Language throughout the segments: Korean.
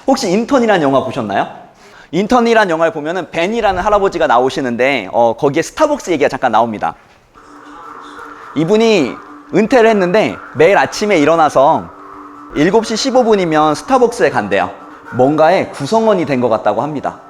혹시 인턴이라는 영화 보셨나요? 인턴이라는 영화를 보면은 벤이라는 할아버지가 나오시는데 거기에 스타벅스 얘기가 잠깐 나옵니다. 이분이 은퇴를 했는데 매일 아침에 일어나서 7시 15분이면 스타벅스에 간대요. 뭔가의 구성원이 된 것 같다고 합니다.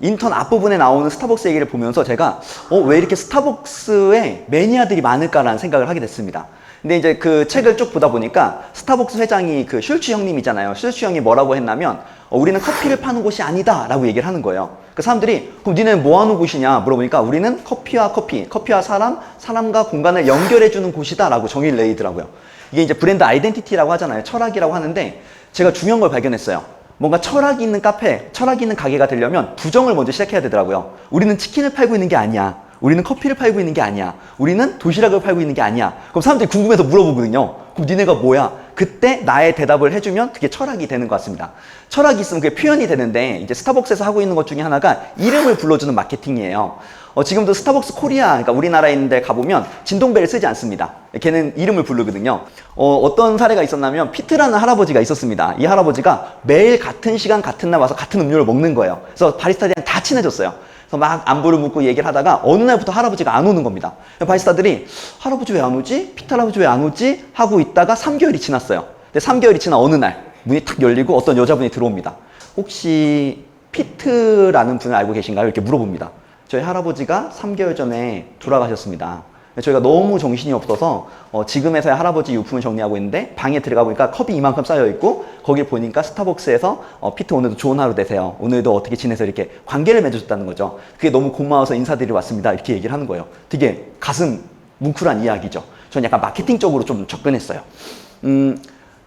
인턴 앞부분에 나오는 스타벅스 얘기를 보면서 제가 왜 이렇게 스타벅스에 매니아들이 많을까라는 생각을 하게 됐습니다. 근데 이제 그 책을 쭉 보다 보니까 스타벅스 회장이 그 슐츠 형님이잖아요. 슐츠 형이 뭐라고 했냐면 우리는 커피를 파는 곳이 아니다 라고 얘기를 하는 거예요. 그 사람들이 그럼 니네는 뭐 하는 곳이냐 물어보니까 우리는 커피와 커피와 사람과 공간을 연결해 주는 곳이다 라고 정의를 내리더라고요. 이게 이제 브랜드 아이덴티티라고 하잖아요. 철학이라고 하는데 제가 중요한 걸 발견했어요. 뭔가 철학이 있는 카페, 철학이 있는 가게가 되려면 부정을 먼저 시작해야 되더라고요. 우리는 치킨을 팔고 있는 게 아니야. 우리는 커피를 팔고 있는 게 아니야. 우리는 도시락을 팔고 있는 게 아니야. 그럼 사람들이 궁금해서 물어보거든요. 그럼 니네가 뭐야? 그때 나의 대답을 해주면 그게 철학이 되는 것 같습니다. 철학이 있으면 그게 표현이 되는데 이제 스타벅스에서 하고 있는 것 중에 하나가 이름을 불러주는 마케팅이에요. 지금도 스타벅스 코리아, 그러니까 우리나라에 있는 데 가보면 진동벨을 쓰지 않습니다. 걔는 이름을 부르거든요. 어떤 사례가 있었냐면 피트라는 할아버지가 있었습니다. 이 할아버지가 매일 같은 시간 같은 날 와서 같은 음료를 먹는 거예요. 그래서 바리스타들이랑 다 친해졌어요. 그래서 막 안부를 묻고 얘기를 하다가 어느 날부터 할아버지가 안 오는 겁니다. 바리스타들이 할아버지 왜 안 오지? 피트 할아버지 왜 안 오지? 하고 있다가 3개월이 지났어요. 근데 3개월이 지난 어느 날 문이 탁 열리고 어떤 여자분이 들어옵니다. 혹시 피트라는 분을 알고 계신가요? 이렇게 물어봅니다. 저희 할아버지가 3개월 전에 돌아가셨습니다. 저희가 너무 정신이 없어서 지금에서야 할아버지 유품을 정리하고 있는데 방에 들어가 보니까 컵이 이만큼 쌓여있고 거길 보니까 스타벅스에서 피트 오늘도 좋은 하루 되세요. 오늘도 어떻게 지내서 이렇게 관계를 맺어줬다는 거죠. 그게 너무 고마워서 인사드리러 왔습니다. 이렇게 얘기를 하는 거예요. 되게 가슴 뭉클한 이야기죠. 저는 약간 마케팅적으로 좀 접근했어요.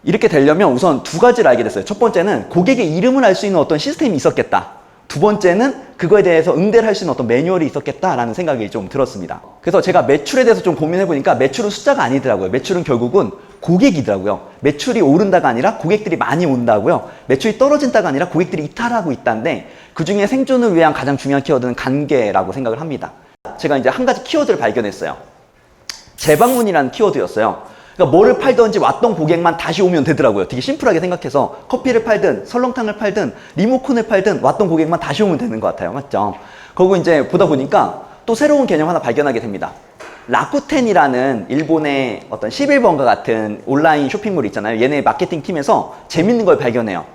이렇게 되려면 우선 두 가지를 알게 됐어요. 첫 번째는 고객의 이름을 알 수 있는 어떤 시스템이 있었겠다. 두 번째는 그거에 대해서 응대를 할 수 있는 어떤 매뉴얼이 있었겠다라는 생각이 좀 들었습니다. 그래서 제가 매출에 대해서 좀 고민해보니까 매출은 숫자가 아니더라고요. 매출은 결국은 고객이더라고요. 매출이 오른다가 아니라 고객들이 많이 온다고요. 매출이 떨어진다가 아니라 고객들이 이탈하고 있다는데 그중에 생존을 위한 가장 중요한 키워드는 관계라고 생각을 합니다. 제가 이제 한 가지 키워드를 발견했어요. 재방문이라는 키워드였어요. 그러니까 뭐를 팔든지 왔던 고객만 다시 오면 되더라고요. 되게 심플하게 생각해서 커피를 팔든 설렁탕을 팔든 리모컨을 팔든 왔던 고객만 다시 오면 되는 것 같아요. 맞죠? 그리고 이제 보다 보니까 또 새로운 개념 하나 발견하게 됩니다. 라쿠텐이라는 일본의 어떤 11번가 같은 온라인 쇼핑몰 있잖아요. 얘네 마케팅 팀에서 재밌는 걸 발견해요.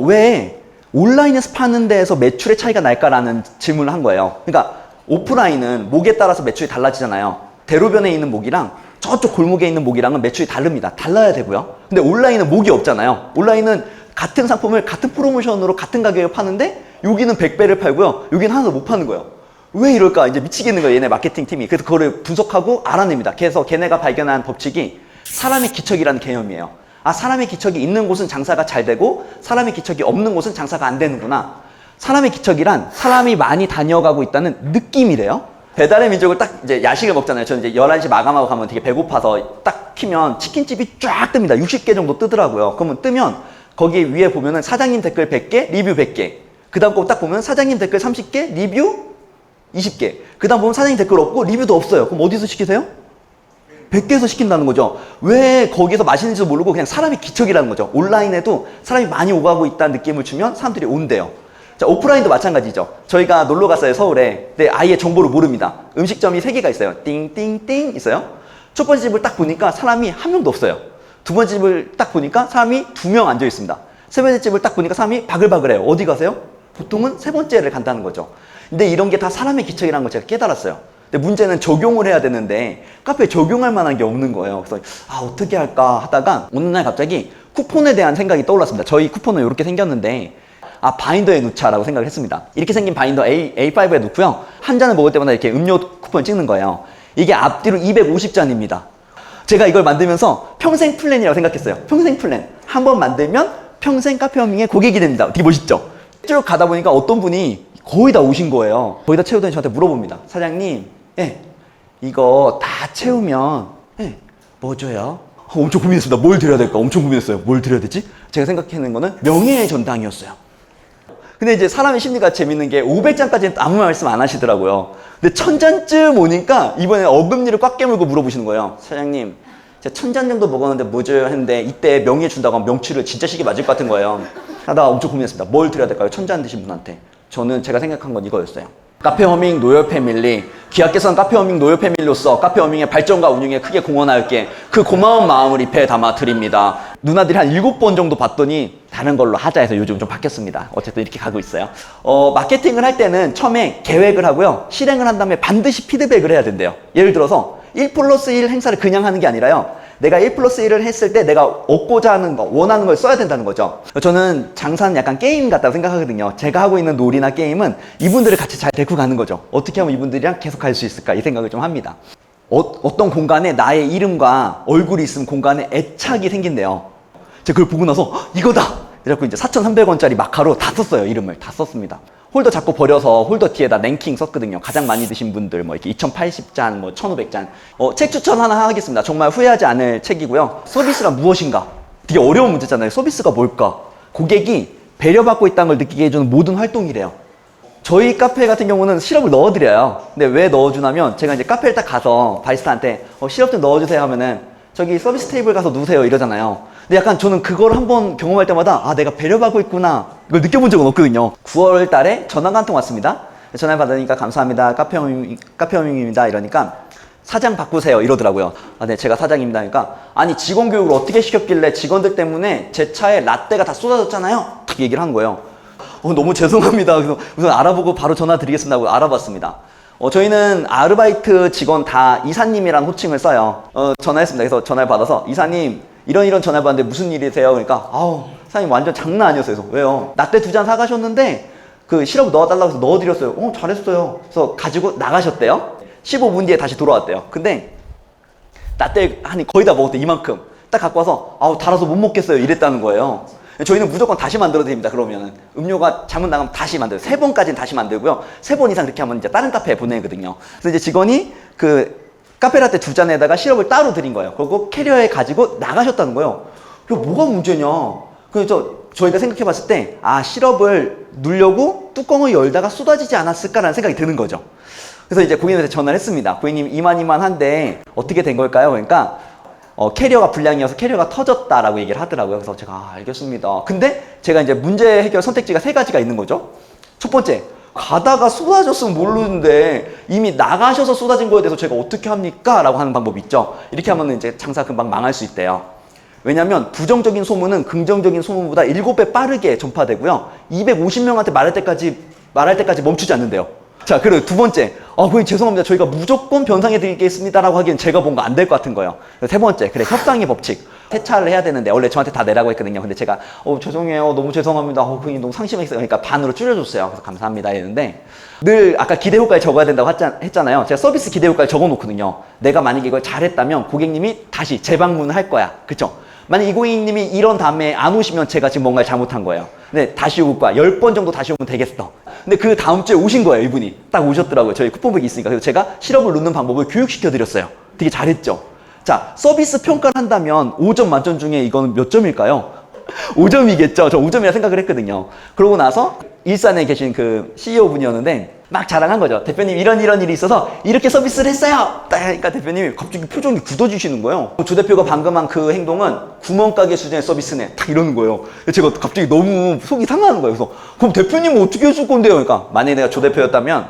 왜 온라인에서 파는 데에서 매출의 차이가 날까라는 질문을 한 거예요. 그러니까 오프라인은 목에 따라서 매출이 달라지잖아요. 대로변에 있는 목이랑 저쪽 골목에 있는 목이랑은 매출이 다릅니다. 달라야 되고요. 근데 온라인은 목이 없잖아요. 온라인은 같은 상품을 같은 프로모션으로 같은 가격에 파는데 여기는 100배를 팔고요. 여기는 하나도 못 파는 거예요. 왜 이럴까? 이제 미치겠는 거예요. 얘네 마케팅 팀이. 그래서 그거를 분석하고 알아냅니다. 그래서 걔네가 발견한 법칙이 사람의 기척이라는 개념이에요. 사람의 기척이 있는 곳은 장사가 잘 되고 사람의 기척이 없는 곳은 장사가 안 되는구나. 사람의 기척이란 사람이 많이 다녀가고 있다는 느낌이래요. 배달의 민족을 딱 이제 야식을 먹잖아요. 저는 이제 11시 마감하고 가면 되게 배고파서 딱 키면 치킨집이 쫙 뜹니다. 60개 정도 뜨더라고요. 그러면 뜨면 거기 위에 보면은 사장님 댓글 100개, 리뷰 100개. 그 다음 거 딱 보면 사장님 댓글 30개, 리뷰 20개. 그 다음 보면 사장님 댓글 없고 리뷰도 없어요. 그럼 어디서 시키세요? 100개에서 시킨다는 거죠. 왜 거기서 맛있는지도 모르고 그냥 사람의 기척이라는 거죠. 온라인에도 사람이 많이 오가고 있다는 느낌을 주면 사람들이 온대요. 자, 오프라인도 마찬가지죠. 저희가 놀러 갔어요, 서울에. 근데 아예 정보를 모릅니다. 음식점이 3개가 있어요. 띵띵띵 있어요. 첫 번째 집을 딱 보니까 사람이 한 명도 없어요. 두 번째 집을 딱 보니까 사람이 2명 앉아 있습니다. 세 번째 집을 딱 보니까 사람이 바글바글해요. 어디 가세요? 보통은 세 번째를 간다는 거죠. 근데 이런 게 다 사람의 기척이라는 걸 제가 깨달았어요. 근데 문제는 적용을 해야 되는데 카페에 적용할 만한 게 없는 거예요. 그래서 어떻게 할까 하다가 어느 날 갑자기 쿠폰에 대한 생각이 떠올랐습니다. 저희 쿠폰은 이렇게 생겼는데 바인더에 넣자라고 생각을 했습니다. 이렇게 생긴 바인더 A5에 넣고요. 한 잔을 먹을 때마다 이렇게 음료 쿠폰을 찍는 거예요. 이게 앞뒤로 250잔입니다. 제가 이걸 만들면서 평생 플랜이라고 생각했어요. 평생 플랜. 한 번 만들면 평생 카페허밍의 고객이 됩니다. 되게 멋있죠? 쭉 가다 보니까 어떤 분이 거의 다 오신 거예요. 거의 다 채우더니 저한테 물어봅니다. 사장님, 이거 다 채우면 뭐 줘요? 엄청 고민했습니다. 뭘 드려야 될까? 엄청 고민했어요. 뭘 드려야 되지? 제가 생각해낸 거는 명예의 전당이었어요. 근데 이제 사람의 심리가 재밌는 게 500잔까지는 아무 말씀 안 하시더라고요. 근데 1000잔쯤 오니까 이번에 어금니를 꽉 깨물고 물어보시는 거예요. 사장님, 제가 1000잔 정도 먹었는데 뭐 줘요? 했는데 이때 명예 준다고 하면 명치를 진짜 시기 맞을 것 같은 거예요. 하다가 엄청 고민했습니다. 뭘 드려야 될까요? 1000잔 드신 분한테. 저는 제가 생각한 건 이거였어요. 카페 허밍 노열 패밀리, 귀하께서는 카페 허밍 노열 패밀리로서 카페 허밍의 발전과 운영에 크게 공헌하였기에 그 고마운 마음을 잎에 담아 드립니다. 누나들이 한 7번 정도 봤더니 다른 걸로 하자 해서 요즘 좀 바뀌었습니다. 어쨌든 이렇게 가고 있어요. 마케팅을 할 때는 처음에 계획을 하고요. 실행을 한 다음에 반드시 피드백을 해야 된대요. 예를 들어서 1+1 행사를 그냥 하는 게 아니라요. 내가 1+1을 했을 때 내가 얻고자 하는 거, 원하는 걸 써야 된다는 거죠. 저는 장사는 약간 게임 같다고 생각하거든요. 제가 하고 있는 놀이나 게임은 이분들을 같이 잘 데리고 가는 거죠. 어떻게 하면 이분들이랑 계속 갈 수 있을까 이 생각을 좀 합니다. 어떤 공간에 나의 이름과 얼굴이 있으면 공간에 애착이 생긴대요. 제가 그걸 보고 나서 이거다! 이래갖고 이제 4,300원짜리 마카로 다 썼어요. 이름을 다 썼습니다. 홀더 자꾸 버려서 홀더 뒤에다 랭킹 썼거든요. 가장 많이 드신 분들 뭐 이렇게 2080잔, 뭐 1500잔. 책 추천 하나 하겠습니다. 정말 후회하지 않을 책이고요. 서비스가 무엇인가? 되게 어려운 문제잖아요. 서비스가 뭘까? 고객이 배려받고 있다는 걸 느끼게 해주는 모든 활동이래요. 저희 카페 같은 경우는 시럽을 넣어드려요. 근데 왜 넣어주냐면 제가 이제 카페를 딱 가서 바리스타한테 시럽 좀 넣어주세요 하면은 저기 서비스 테이블 가서 누세요 이러잖아요. 근데 약간 저는 그걸 한번 경험할 때마다 아 내가 배려받고 있구나 이걸 느껴본 적은 없거든요. 9월 달에 전화가 한 통 왔습니다. 전화 받으니까 감사합니다. 카페홈입니다 이러니까 사장 바꾸세요 이러더라고요. 아, 네 제가 사장입니다. 그러니까 아니 직원 교육을 어떻게 시켰길래 직원들 때문에 제 차에 라떼가 다 쏟아졌잖아요. 딱 얘기를 한 거예요. 너무 죄송합니다. 그래서 우선 알아보고 바로 전화 드리겠습니다 하고 알아봤습니다. 저희는 아르바이트 직원 다 이사님이라는 호칭을 써요. 전화했습니다. 그래서 전화를 받아서 이사님 이런 전화를 받았는데 무슨 일이세요? 그러니까 아우 사장님 완전 장난 아니었어요. 그래서 왜요? 라떼 2잔 사가셨는데 그 시럽 넣어달라고 해서 넣어드렸어요. 잘했어요. 그래서 가지고 나가셨대요. 15분 뒤에 다시 돌아왔대요. 근데 라떼 한 거의 다 먹었대. 이만큼 딱 갖고 와서 아우 달아서 못 먹겠어요 이랬다는 거예요. 저희는 무조건 다시 만들어야 됩니다. 그러면은 음료가 잘못 나가면 다시 만들어요. 3번까지는 다시 만들고요. 3번 이상 그렇게 하면 이제 다른 카페에 보내거든요. 그래서 이제 직원이 그 카페라떼 2잔에다가 시럽을 따로 드린 거예요. 그리고 캐리어에 가지고 나가셨다는 거예요. 이거 뭐가 문제냐? 그래서 저희가 생각해 봤을 때 시럽을 누르려고 뚜껑을 열다가 쏟아지지 않았을까라는 생각이 드는 거죠. 그래서 이제 고객님한테 전화를 했습니다. 고객님 이만한데 어떻게 된 걸까요? 그러니까 캐리어가 불량이어서 캐리어가 터졌다라고 얘기를 하더라고요. 그래서 제가 알겠습니다. 근데 제가 이제 문제 해결 선택지가 3가지가 있는 거죠. 첫 번째, 가다가 쏟아졌으면 모르는데 이미 나가셔서 쏟아진 거에 대해서 제가 어떻게 합니까? 라고 하는 방법이 있죠. 이렇게 하면 이제 장사 금방 망할 수 있대요. 왜냐면 부정적인 소문은 긍정적인 소문보다 7배 빠르게 전파되고요. 250명한테 말할 때까지 멈추지 않는데요. 자, 그리고 2번째. 고객님 죄송합니다. 저희가 무조건 변상해 드리겠습니다라고 하기엔 제가 뭔가 안 될 것 같은 거예요. 3번째. 그래, 협상의 법칙. 세차를 해야 되는데 원래 저한테 다 내라고 했거든요. 근데 제가 죄송해요. 너무 죄송합니다. 고객님 너무 상심했어요. 그러니까 반으로 줄여줬어요. 그래서 감사합니다 했는데 늘 아까 기대 효과에 적어야 된다고 했잖아요. 제가 서비스 기대 효과에 적어놓거든요. 내가 만약에 이걸 잘했다면 고객님이 다시 재방문을 할 거야. 그쵸? 만약 이 고객님이 이런 다음에 안 오시면 제가 지금 뭔가를 잘못한 거예요. 근데 다시 올 거야. 10번 정도 다시 오면 되겠어. 근데 그 다음 주에 오신 거예요, 이분이. 딱 오셨더라고요. 저희 쿠폰북이 있으니까. 그래서 제가 시럽을 넣는 방법을 교육시켜드렸어요. 되게 잘했죠. 자, 서비스 평가를 한다면 5점 만점 중에 이거는 몇 점일까요? 5점이겠죠. 저 5점이라 생각을 했거든요. 그러고 나서 일산에 계신 그 CEO 분이었는데 막 자랑한 거죠. 대표님 이런 일이 있어서 이렇게 서비스를 했어요. 딱 하니까 대표님이 갑자기 표정이 굳어지시는 거예요. 조 대표가 방금 한 그 행동은 구멍가게 수준의 서비스네. 딱 이러는 거예요. 제가 갑자기 너무 속이 상하는 거예요. 그래서 그럼 대표님은 어떻게 해줄 건데요? 그러니까 만약에 내가 조 대표였다면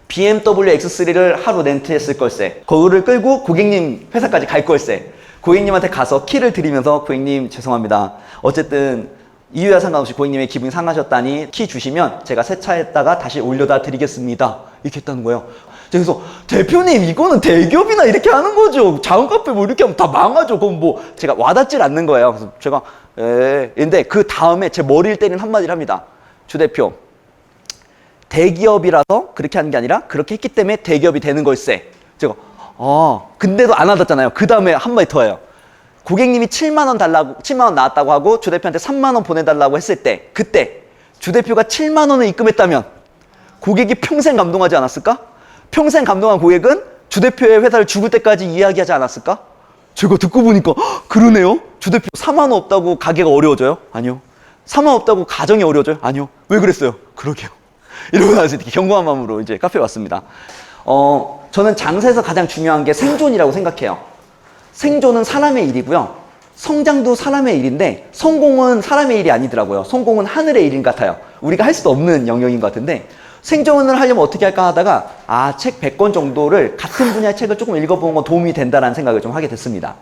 BMW X3를 하루 렌트했을 걸세. 그거를 끌고 고객님 회사까지 갈 걸세. 고객님한테 가서 키를 드리면서 고객님 죄송합니다. 어쨌든 이유와 상관없이 고객님의 기분이 상하셨다니 키 주시면 제가 세차했다가 다시 올려다 드리겠습니다. 이렇게 했다는 거예요. 그래서 대표님 이거는 대기업이나 이렇게 하는 거죠. 작은 카페 뭐 이렇게 하면 다 망하죠. 그럼 뭐 제가 와닿질 않는 거예요. 그래서 제가 근데 그 다음에 제 머리를 때리는 한마디를 합니다. 주 대표 대기업이라서 그렇게 하는 게 아니라 그렇게 했기 때문에 대기업이 되는 걸세. 제가 근데도 안 와닿잖아요. 그 다음에 한마디 더 해요. 고객님이 7만 원 나왔다고 하고 주 대표한테 3만 원 보내달라고 했을 때 그때 주 대표가 7만 원을 입금했다면 고객이 평생 감동하지 않았을까? 평생 감동한 고객은 주 대표의 회사를 죽을 때까지 이야기하지 않았을까? 제가 듣고 보니까 그러네요. 주 대표 4만 원 없다고 가게가 어려워져요? 아니요. 사망 없다고 가정이 어려워져요? 아니요. 왜 그랬어요? 그러게요. 이러고 나서 이렇게 경고한 마음으로 이제 카페에 왔습니다. 저는 장사에서 가장 중요한 게 생존이라고 생각해요. 생존은 사람의 일이고요. 성장도 사람의 일인데 성공은 사람의 일이 아니더라고요. 성공은 하늘의 일인 것 같아요. 우리가 할 수도 없는 영역인 것 같은데 생존을 하려면 어떻게 할까 하다가 책 100권 정도를 같은 분야의 책을 조금 읽어보는 건 도움이 된다라는 생각을 좀 하게 됐습니다.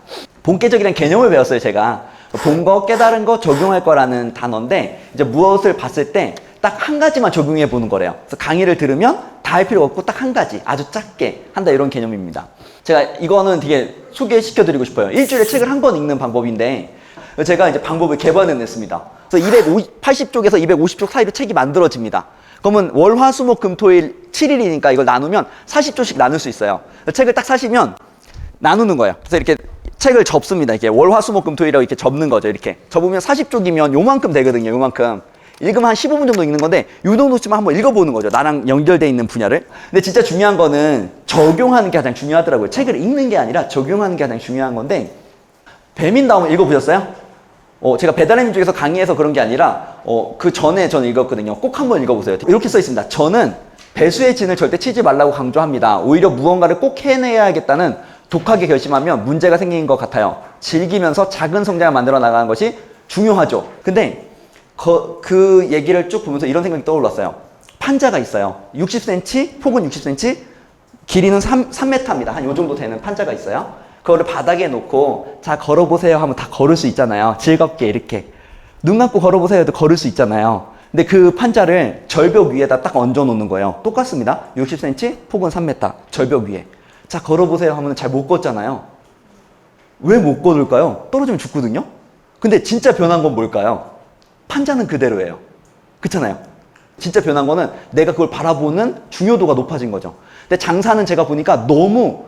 본계적이라는 개념을 배웠어요, 제가. 본 거, 깨달은 거, 적용할 거라는 단어인데 이제 무엇을 봤을 때 딱 한 가지만 적용해 보는 거래요. 그래서 강의를 들으면 다 할 필요가 없고 딱 한 가지, 아주 작게 한다 이런 개념입니다. 제가 이거는 되게 소개시켜 드리고 싶어요. 일주일에 책을 한 권 읽는 방법인데 제가 이제 방법을 개발해냈습니다. 그래서 280쪽에서 250쪽 사이로 책이 만들어집니다. 그러면 월, 화, 수, 목, 금, 토, 일 7일이니까 이걸 나누면 40조씩 나눌 수 있어요. 책을 딱 사시면 나누는 거예요. 그래서 이렇게 책을 접습니다. 이렇게 월, 화, 수, 목, 금, 토, 일이라고 이렇게 접는 거죠. 이렇게 접으면 40쪽이면 요만큼 되거든요. 요만큼. 읽으면 한 15분 정도 읽는 건데 요 정도쯤만 한번 읽어보는 거죠. 나랑 연결되어 있는 분야를. 근데 진짜 중요한 거는 적용하는 게 가장 중요하더라고요. 책을 읽는 게 아니라 적용하는 게 가장 중요한 건데 배민다움을 읽어보셨어요? 제가 배달의 쪽에서 강의해서 그런 게 아니라 그 전에 저는 읽었거든요. 꼭 한번 읽어보세요. 이렇게 써 있습니다. 저는 배수의 진을 절대 치지 말라고 강조합니다. 오히려 무언가를 꼭 해내야겠다는 독하게 결심하면 문제가 생긴 것 같아요. 즐기면서 작은 성장을 만들어 나가는 것이 중요하죠. 근데 그 얘기를 쭉 보면서 이런 생각이 떠올랐어요. 판자가 있어요. 60cm, 폭은 60cm, 길이는 3m입니다. 한 요 정도 되는 판자가 있어요. 그거를 바닥에 놓고 자 걸어보세요 하면 다 걸을 수 있잖아요. 즐겁게 이렇게 눈 감고 걸어보세요 해도 걸을 수 있잖아요. 근데 그 판자를 절벽 위에다 딱 얹어 놓는 거예요. 똑같습니다. 60cm, 폭은 3m, 절벽 위에. 자 걸어보세요 하면 잘 못 걷잖아요. 왜 못 걸을까요? 떨어지면 죽거든요. 근데 진짜 변한 건 뭘까요? 판자는 그대로예요. 그렇잖아요. 진짜 변한 거는 내가 그걸 바라보는 중요도가 높아진 거죠. 근데 장사는 제가 보니까 너무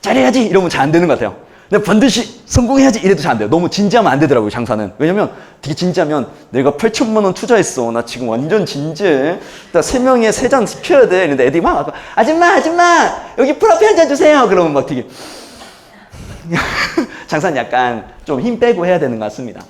잘해야지 이러면 잘 안 되는 것 같아요. 내가 반드시 성공해야지 이래도 잘 안 돼요. 너무 진지하면 안 되더라고요, 장사는. 왜냐면 되게 진지하면 내가 8천만 원 투자했어. 나 지금 완전 진지해. 나 3명에 3잔 시켜야 돼. 근데 애들이 막 아줌마 여기 프라페 한 잔 주세요. 그러면 막 되게 장사는 약간 좀 힘 빼고 해야 되는 것 같습니다.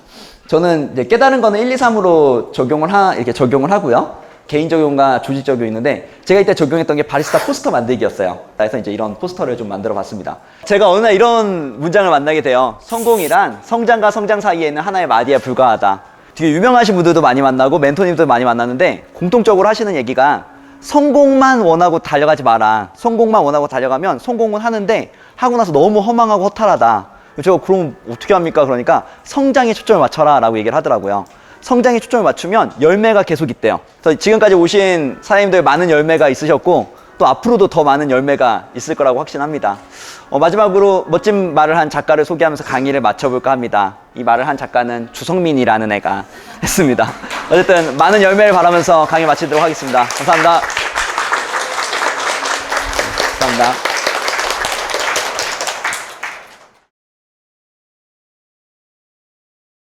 저는 이제 깨달은 거는 1, 2, 3으로 이렇게 적용을 하고요. 개인 적용과 조직 적용이 있는데 제가 이때 적용했던 게 바리스타 포스터 만들기였어요. 그래서 이제 이런 포스터를 좀 만들어 봤습니다. 제가 어느 날 이런 문장을 만나게 돼요. 성공이란 성장과 성장 사이에는 하나의 마디에 불과하다. 되게 유명하신 분들도 많이 만나고 멘토님도 많이 만났는데 공통적으로 하시는 얘기가 성공만 원하고 달려가지 마라. 성공만 원하고 달려가면 성공은 하는데 하고 나서 너무 허망하고 허탈하다. 제가 그럼 어떻게 합니까? 그러니까 성장에 초점을 맞춰라 라고 얘기를 하더라고요. 성장에 초점을 맞추면 열매가 계속 있대요. 그래서 지금까지 오신 사장님들 많은 열매가 있으셨고 또 앞으로도 더 많은 열매가 있을 거라고 확신합니다. 마지막으로 멋진 말을 한 작가를 소개하면서 강의를 마쳐볼까 합니다. 이 말을 한 작가는 주성민이라는 애가 했습니다. 어쨌든 많은 열매를 바라면서 강의 마치도록 하겠습니다. 감사합니다. 감사합니다.